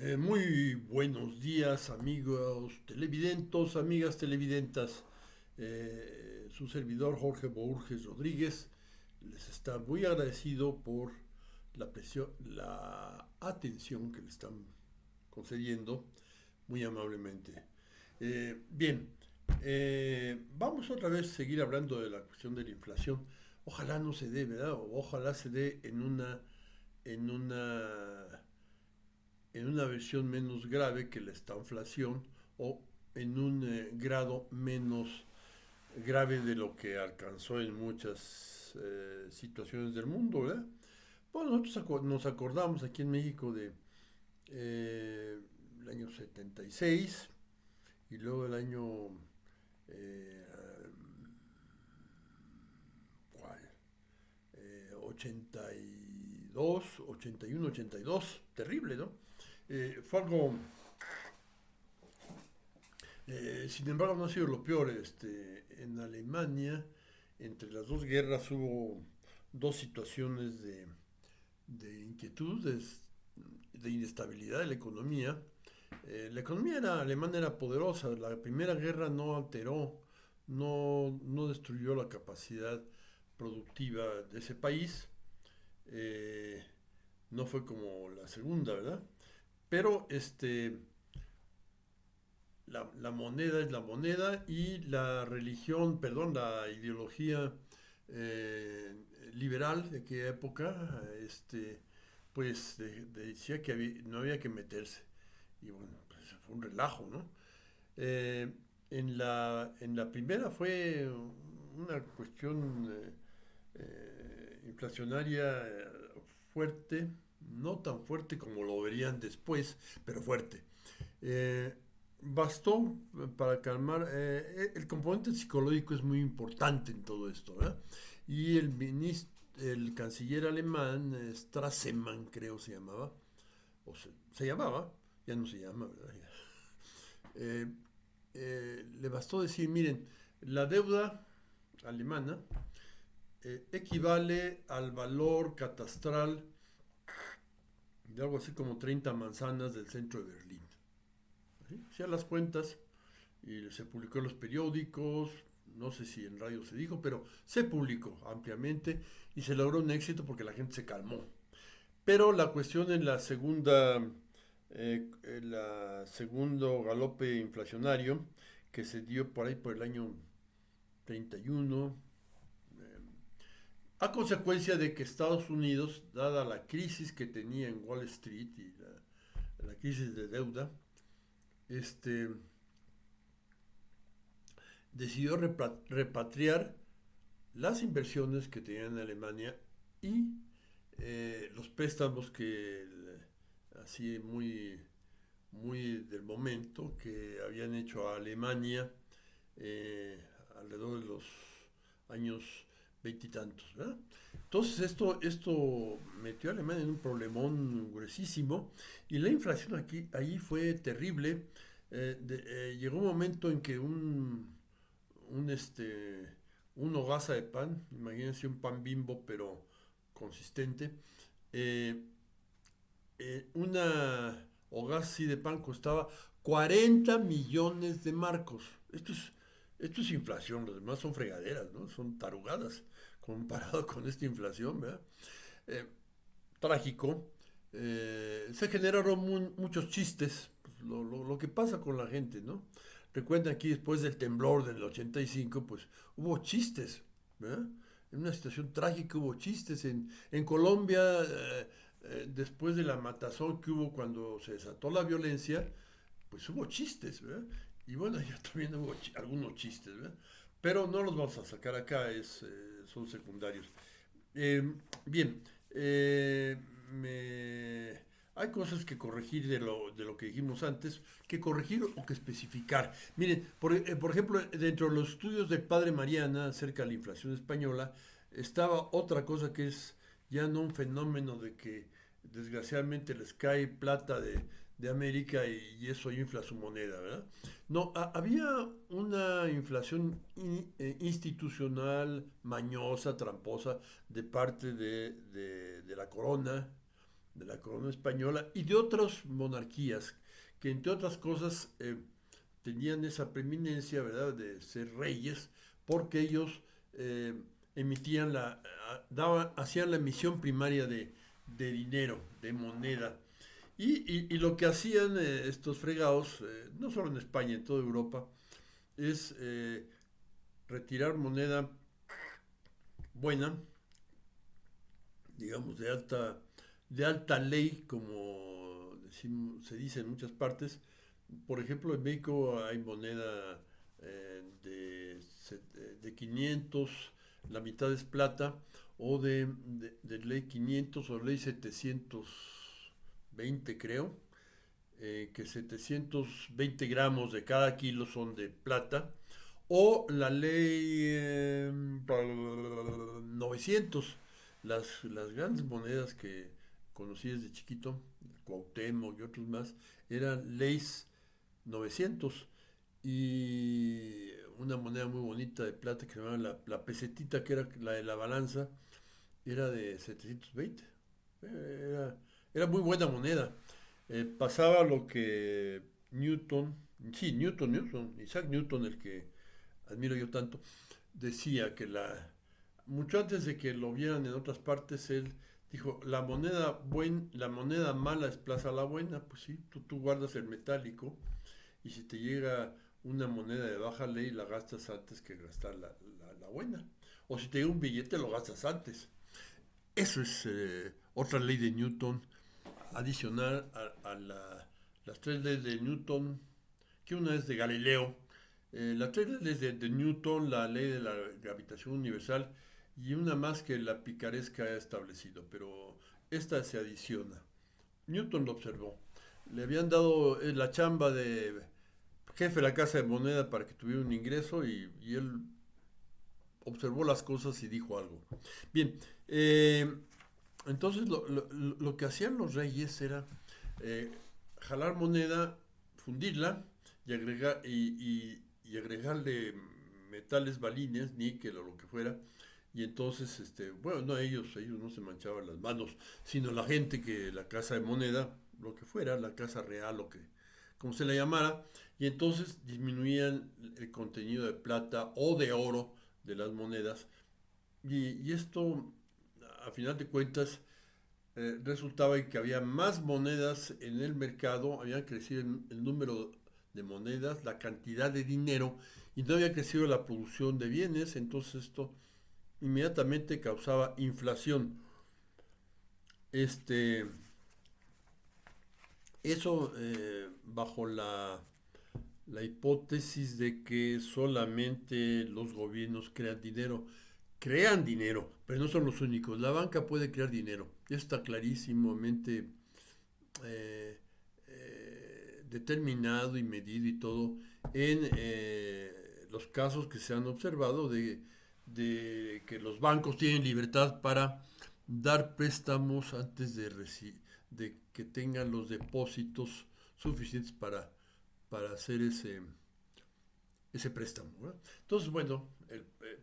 Muy buenos días, amigos televidentes, amigas televidentas. Su servidor Jorge Borges Rodríguez les está muy agradecido por la atención que le están concediendo muy amablemente. Bien, vamos otra vez a seguir hablando de la cuestión de la inflación. Ojalá no se dé, ¿verdad? O ojalá se dé en una en una versión menos grave que la estanflación o en un grado menos grave de lo que alcanzó en muchas situaciones del mundo, ¿verdad? Bueno, nosotros nos acordamos aquí en México de el año 76 y luego el año eh, ¿cuál? 82, 81, 82, terrible, ¿no? Fue algo. Sin embargo, no ha sido lo peor. En Alemania, entre las dos guerras hubo dos situaciones de inquietudes, de inestabilidad de la economía. La economía alemana era poderosa. La primera guerra no alteró, no destruyó la capacidad productiva de ese país. Eh, no fue como la segunda, ¿verdad? Pero la moneda es la moneda y la religión, perdón, la ideología eh, liberal de aquella época, pues decía que no había que meterse. Y bueno, pues fue un relajo, ¿no? Eh, en la primera fue una cuestión inflacionaria fuerte, no tan fuerte como lo verían después, pero fuerte. Eh, Bastó para calmar. El componente psicológico es muy importante en todo esto, ¿verdad? Y el canciller alemán, Strassemann, creo se llamaba, se llamaba, ya no se llama, ¿verdad? Eh, Le bastó decir, miren, la deuda alemana equivale al valor catastral de algo así como 30 manzanas del centro de Berlín. ¿Sí? Hacía las cuentas y se publicó en los periódicos, no sé si en radio se dijo, pero se publicó ampliamente y se logró un éxito porque la gente se calmó. Pero la cuestión en la segundo galope inflacionario que se dio por ahí por el año 31, a consecuencia de que Estados Unidos, dada la crisis que tenía en Wall Street y la crisis de deuda, este, decidió repatriar las inversiones que tenía en Alemania y los préstamos que así muy del momento que habían hecho a Alemania eh, alrededor de los años veintitantos, ¿verdad? Entonces esto metió a Alemania en un problemón gruesísimo y la inflación ahí fue terrible. Llegó un momento en que un, este, un hogaza de pan, imagínense un pan Bimbo pero consistente, eh, una hogaza así de pan costaba 40 millones de marcos. Esto es inflación, los demás son fregaderas, ¿no? Son tarugadas comparado con esta inflación, ¿verdad? Eh, Trágico. Se generaron muchos chistes, pues, lo que pasa con la gente, ¿no? Recuerden aquí después del temblor del 85, pues hubo chistes, ¿verdad? En una situación trágica hubo chistes. En Colombia, después de la matazón que hubo cuando se desató la violencia, pues hubo chistes, ¿verdad? Y bueno, ya también hubo algunos chistes, ¿verdad? Pero no los vamos a sacar acá, son secundarios. Eh, Bien, eh, me- hay cosas que corregir de lo que dijimos antes, que corregir o que especificar. Miren, por ejemplo, dentro de los estudios del padre Mariana acerca de la inflación española, estaba otra cosa que es ya no un fenómeno de que desgraciadamente les cae plata de América y eso infla su moneda, ¿verdad? No, había una inflación institucional, mañosa, tramposa, de parte de la corona, de la corona española y de otras monarquías que entre otras cosas tenían esa preeminencia, ¿verdad?, de ser reyes, porque ellos eh, emitían hacían la emisión primaria de dinero, de moneda. Y lo que hacían estos fregados, no solo en España, en toda Europa, es retirar moneda buena, digamos, de alta ley, como se dice en muchas partes. Por ejemplo, en México hay moneda de 500, la mitad es plata, o de ley 500 o ley 720, creo, que 720 gramos de cada kilo son de plata, o la ley 900, las grandes monedas que conocí desde chiquito, Cuauhtémoc y otros más, eran leyes 900, y una moneda muy bonita de plata que se llamaba la pesetita, que era la de la balanza, era de 720. Era muy buena moneda. Pasaba lo que Newton, sí, Isaac Newton, el que admiro yo tanto, decía que mucho antes de que lo vieran en otras partes, él dijo, la moneda mala es plaza la buena. Pues sí, tú guardas el metálico, y si te llega una moneda de baja ley, la gastas antes que gastar la buena. O si te llega un billete, lo gastas antes. Eso es otra ley de Newton, adicional a las tres leyes de Newton, que una es de Galileo, las tres leyes de Newton, la ley de la gravitación universal, y una más que la picaresca ha establecido, pero esta se adiciona. Newton lo observó. Le habían dado la chamba de jefe de la casa de moneda para que tuviera un ingreso, y él observó las cosas y dijo algo. Bien, entonces lo que hacían los reyes era eh, jalar moneda, fundirla y agregarle metales balines, níquel o lo que fuera. Y entonces, bueno, no ellos no se manchaban las manos, sino la gente, que la casa de moneda, lo que fuera, la casa real, o que, como se le llamara, y entonces disminuían el contenido de plata o de oro de las monedas. Y esto, a final de cuentas, resultaba en que había más monedas en el mercado, había crecido el número de monedas, la cantidad de dinero, y no había crecido la producción de bienes. Entonces esto inmediatamente causaba inflación. Este, Eso bajo la hipótesis de que solamente los gobiernos crean dinero, pero no son los únicos. La banca puede crear dinero. Eso está clarísimamente determinado y medido y todo en los casos que se han observado de que los bancos tienen libertad para dar préstamos antes de que tengan los depósitos suficientes para hacer ese préstamo, ¿verdad? Entonces, bueno,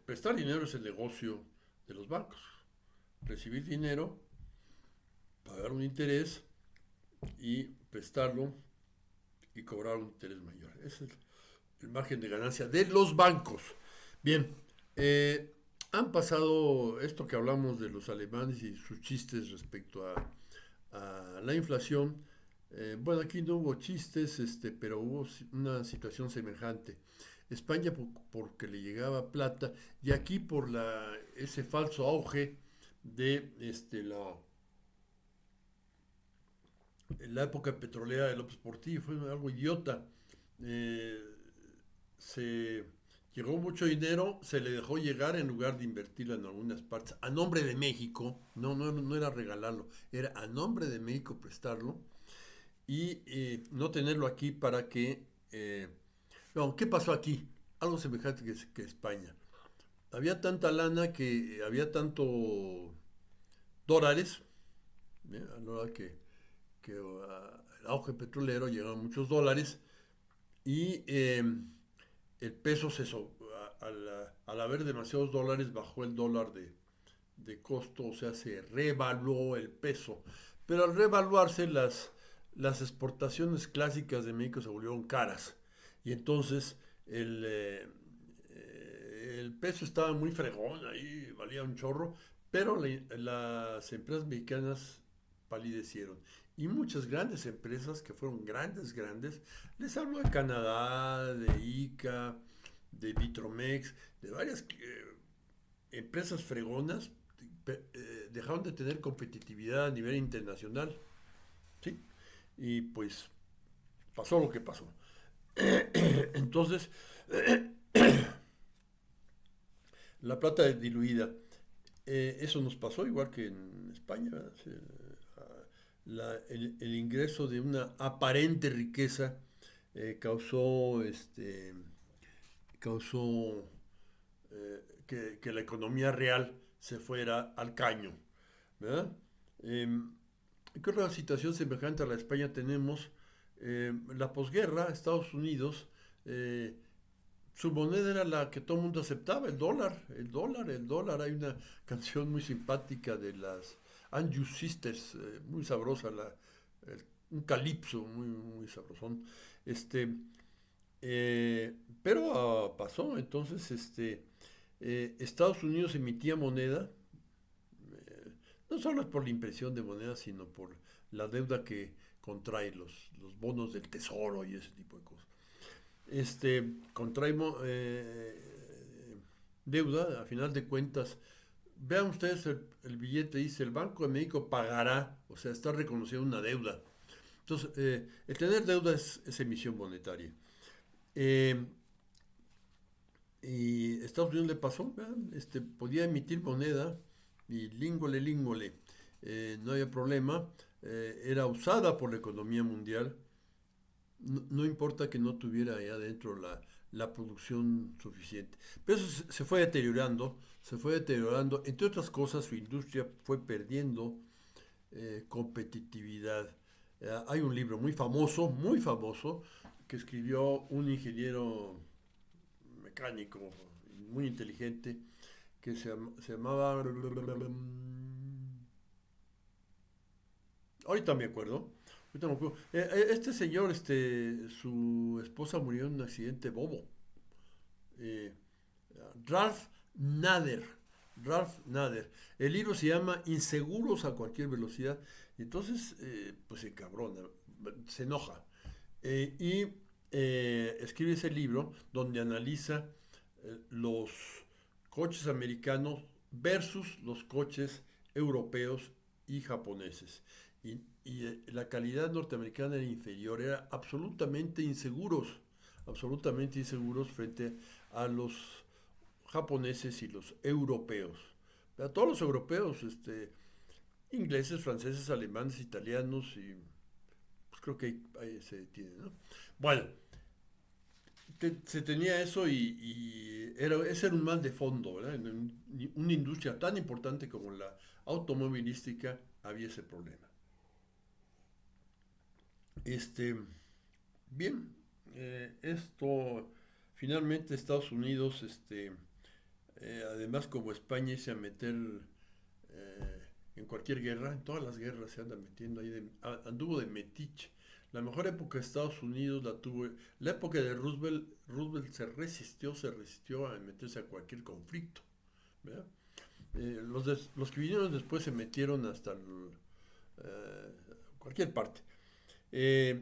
prestar dinero es el negocio de los bancos. Recibir dinero, pagar un interés y prestarlo y cobrar un interés mayor. Ese es el margen de ganancia de los bancos. Bien, han pasado esto que hablamos de los alemanes y sus chistes respecto a la inflación. Bueno, aquí no hubo chistes, pero hubo una situación semejante. España porque le llegaba plata, y aquí por ese falso auge de la época petrolera de López Portillo. Fue algo idiota. Eh, Se llegó mucho dinero, se le dejó llegar en lugar de invertirlo en algunas partes a nombre de México. No era regalarlo, era a nombre de México prestarlo, y no tenerlo aquí para que... no, ¿qué pasó aquí? Algo semejante que España. Había tanta lana, que había tanto dólares, a la hora que el auge petrolero llegaron muchos dólares, y el peso al haber demasiados dólares bajó el dólar de costo, o sea, se revaluó el peso. Pero al revaluarse las exportaciones clásicas de México se volvieron caras. Y entonces el peso estaba muy fregón, ahí valía un chorro, pero las empresas mexicanas palidecieron. Y muchas grandes empresas que fueron grandes, les hablo de Canadá, de ICA, de Vitromex, de varias empresas fregonas, dejaron de tener competitividad a nivel internacional, ¿sí? Y pues pasó lo que pasó. Entonces, la plata diluida, eso nos pasó igual que en España, ¿verdad? El ingreso de una aparente riqueza causó, causó que la economía real se fuera al caño, ¿verdad? Em, ¿Qué otra situación semejante a la de España tenemos? La posguerra, Estados Unidos, eh, su moneda era la que todo el mundo aceptaba, el dólar. Hay una canción muy simpática de las Anju Sisters, muy sabrosa, un calipso muy sabrosón. Este, pero pasó, entonces, Estados Unidos emitía moneda, eh, no solo es por la impresión de moneda, sino por la deuda que contrae los bonos del tesoro y ese tipo de cosas. Contraemos deuda, a final de cuentas, vean ustedes el billete, dice el Banco de México pagará, o sea, está reconociendo una deuda. Entonces, el tener deuda es emisión monetaria. Eh, y Estados Unidos le pasó, vean, podía emitir moneda y língole, no había problema, era usada por la economía mundial, no importa que no tuviera ahí adentro la producción suficiente. Pero eso se fue deteriorando, entre otras cosas su industria fue perdiendo competitividad. Hay un libro muy famoso, que escribió un ingeniero mecánico muy inteligente, que se llamaba... Ahorita me acuerdo. Ahorita me acuerdo. Este señor, su esposa murió en un accidente bobo. Eh, Ralph Nader. Ralph Nader. El libro se llama Inseguros a cualquier velocidad. Y entonces, pues se cabrona, se enoja. Y escribe ese libro donde analiza los coches americanos versus los coches europeos y japoneses. La calidad norteamericana era inferior, era absolutamente inseguros frente a los japoneses y los europeos. A todos los europeos, ingleses, franceses, alemanes, italianos, y pues creo que ahí se detiene, ¿no? Bueno, se tenía eso y ese era un mal de fondo, ¿verdad? En una industria tan importante como la automovilística había ese problema. Este, Bien, esto finalmente Estados Unidos, además como España irse a meter en cualquier guerra, en todas las guerras se anda metiendo ahí, anduvo de metiche. La mejor época de Estados Unidos la tuvo, la época de Roosevelt. Roosevelt se resistió a meterse a cualquier conflicto, ¿verdad? Los que vinieron después se metieron hasta cualquier parte. Eh,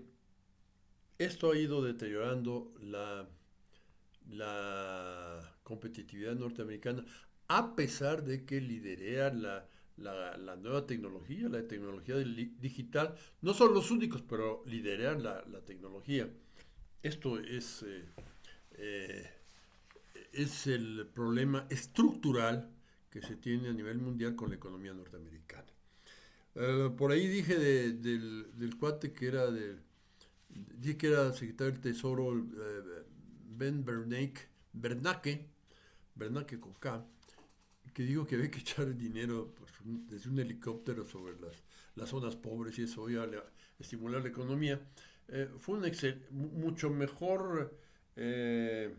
Esto ha ido deteriorando la competitividad norteamericana, a pesar de que lidera la nueva tecnología, la tecnología digital. No son los únicos, pero lideran la tecnología. Esto eh, es el problema estructural que se tiene a nivel mundial con la economía norteamericana. Por ahí dije del cuate que era dije que era secretario del Tesoro, Ben Bernanke con K, que dijo que había que echar dinero pues, desde un helicóptero sobre las zonas pobres y eso iba a estimular la economía. Fue mucho mejor, eh,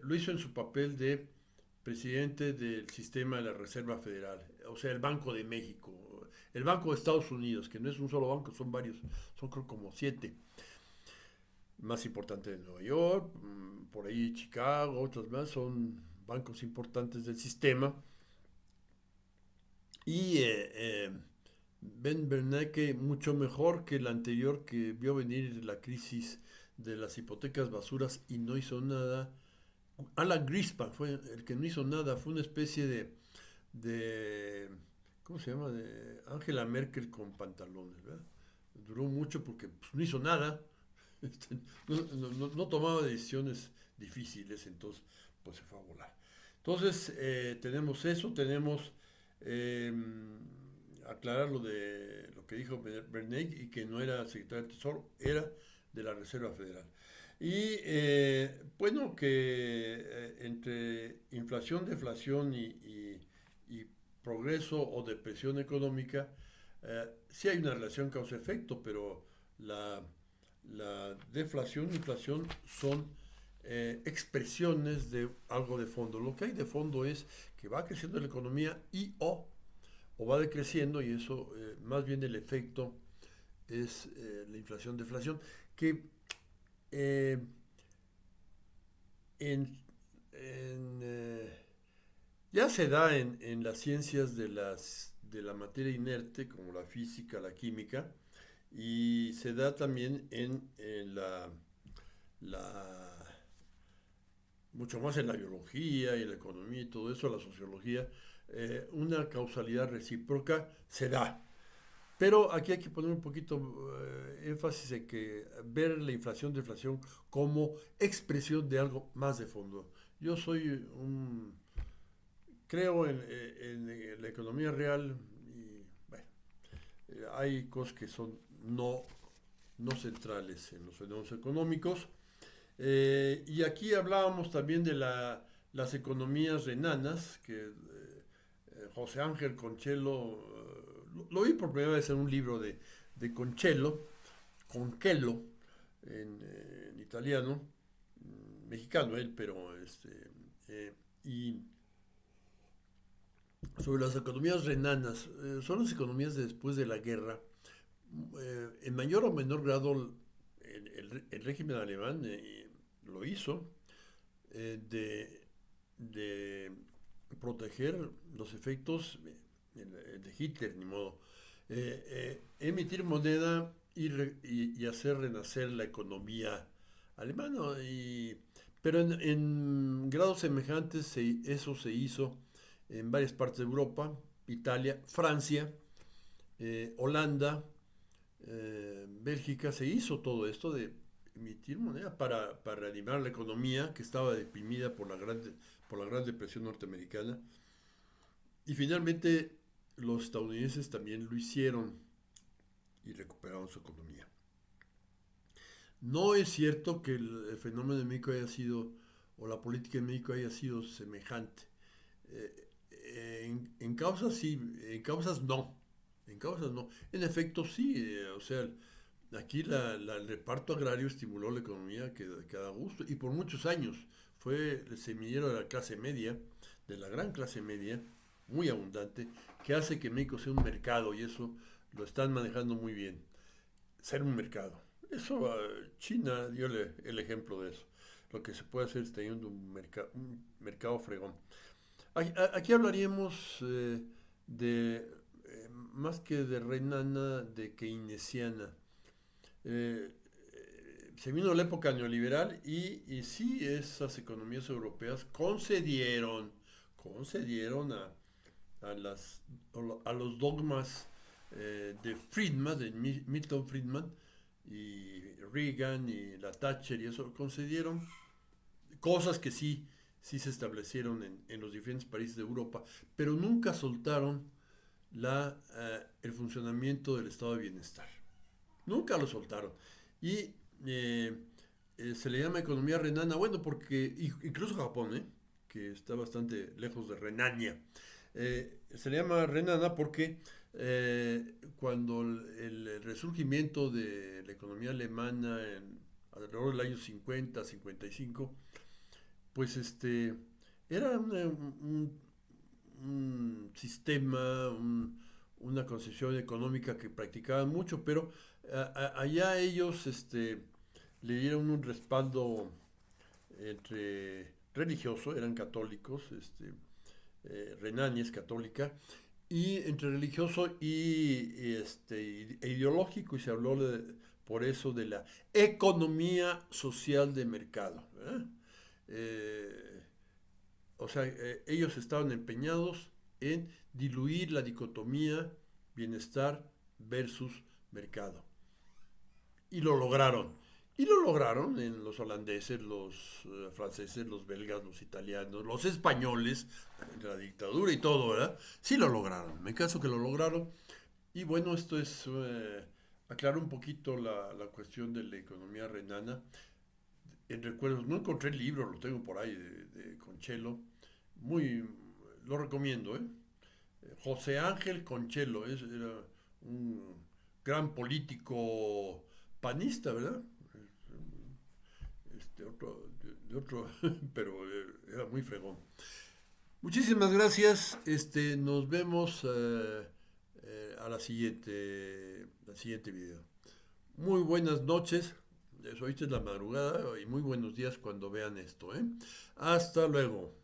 lo hizo en su papel de presidente del sistema de la Reserva Federal. o sea, el Banco de México, el Banco de Estados Unidos, que no es un solo banco, son varios, son creo como 7. Más importante de Nueva York, por ahí Chicago, otras más, son bancos importantes del sistema. Y Ben Bernanke mucho mejor que el anterior que vio venir la crisis de las hipotecas basuras y no hizo nada. Alan Greenspan fue el que no hizo nada, fue una especie de ¿cómo se llama? De Angela Merkel con pantalones, ¿verdad? Duró mucho porque pues, no hizo nada, este, no tomaba decisiones difíciles, entonces pues se fue a volar. Entonces tenemos eso, tenemos eh, aclarar lo de lo que dijo Bernanke y que no era secretario de Tesoro, era de la Reserva Federal. Y bueno, que entre inflación, deflación y progreso o depresión económica, sí hay una relación causa-efecto, pero la, la deflación e inflación son expresiones de algo de fondo. Lo que hay de fondo es que va creciendo la economía o va decreciendo y eso más bien el efecto es la inflación-deflación que eh, en, ya se da en las ciencias de la materia inerte como la física, la química y se da también en la mucho más en la biología y la economía y todo eso, la sociología, una causalidad recíproca se da. Pero aquí hay que poner un poquito énfasis en que ver la inflación, deflación como expresión de algo más de fondo. Yo soy un creo en la economía real y bueno, hay cosas que son no centrales en los fenómenos económicos. Y aquí hablábamos también de las economías renanas, que José Ángel Conchelo, lo vi por primera vez en un libro de Conchelo, Conchelo, en italiano, mexicano él, pero y sobre las economías renanas, son las economías de después de la guerra, en mayor o menor grado el régimen alemán lo hizo, de proteger los efectos de Hitler, ni modo. Emitir moneda y hacer renacer la economía alemana. Pero en grados semejantes eso se hizo en varias partes de Europa, Italia, Francia, Holanda, Bélgica, se hizo todo esto de emitir moneda para reanimar la economía que estaba deprimida por la Gran Depresión norteamericana. Y finalmente los estadounidenses también lo hicieron y recuperaron su economía. No es cierto que el fenómeno de México haya sido, o la política de México haya sido semejante. En causas sí, en causas no. En causas no. En efecto sí, o sea, aquí el reparto agrario estimuló la economía que da gusto y por muchos años fue el semillero de la clase media, de la gran clase media, muy abundante, que hace que México sea un mercado y eso lo están manejando muy bien. Ser un mercado. Eso, China dio el ejemplo de eso. Lo que se puede hacer es teniendo un mercado fregón. Aquí hablaríamos más que de renana, de keynesiana. Eh, Se vino la época neoliberal y sí, esas economías europeas concedieron a los dogmas de Friedman, de Milton Friedman, y Reagan y la Thatcher y eso, concedieron cosas que sí se establecieron en los diferentes países de Europa, pero nunca soltaron el funcionamiento del estado de bienestar. Nunca lo soltaron. Y eh, se le llama economía renana, bueno, porque incluso Japón, que está bastante lejos de Renania, se le llama renana porque cuando el resurgimiento de la economía alemana alrededor del año 50, 55, pues era un sistema, una concepción económica que practicaban mucho, pero allá ellos le dieron un respaldo entre religioso, eran católicos, Renania es católica, y entre religioso e ideológico, y se habló por eso de la economía social de mercado, ¿verdad? Eh, o sea, ellos estaban empeñados en diluir la dicotomía bienestar versus mercado. Y lo lograron. Y lo lograron en los holandeses, los franceses, los belgas, los italianos, los españoles, en la dictadura y todo, ¿verdad? Sí lo lograron. Me caso que lo lograron. Y bueno, esto es, aclaro un poquito la cuestión de la economía renana. En recuerdos, no encontré el libro, lo tengo por ahí de Conchelo. Muy, lo recomiendo, ¿eh? José Ángel Conchelo era un gran político panista, ¿verdad? Otro, de otro, pero era muy fregón. Muchísimas gracias. Nos vemos a la siguiente video. Muy buenas noches. Ahorita es la madrugada y muy buenos días cuando vean esto, ¿eh? Hasta luego.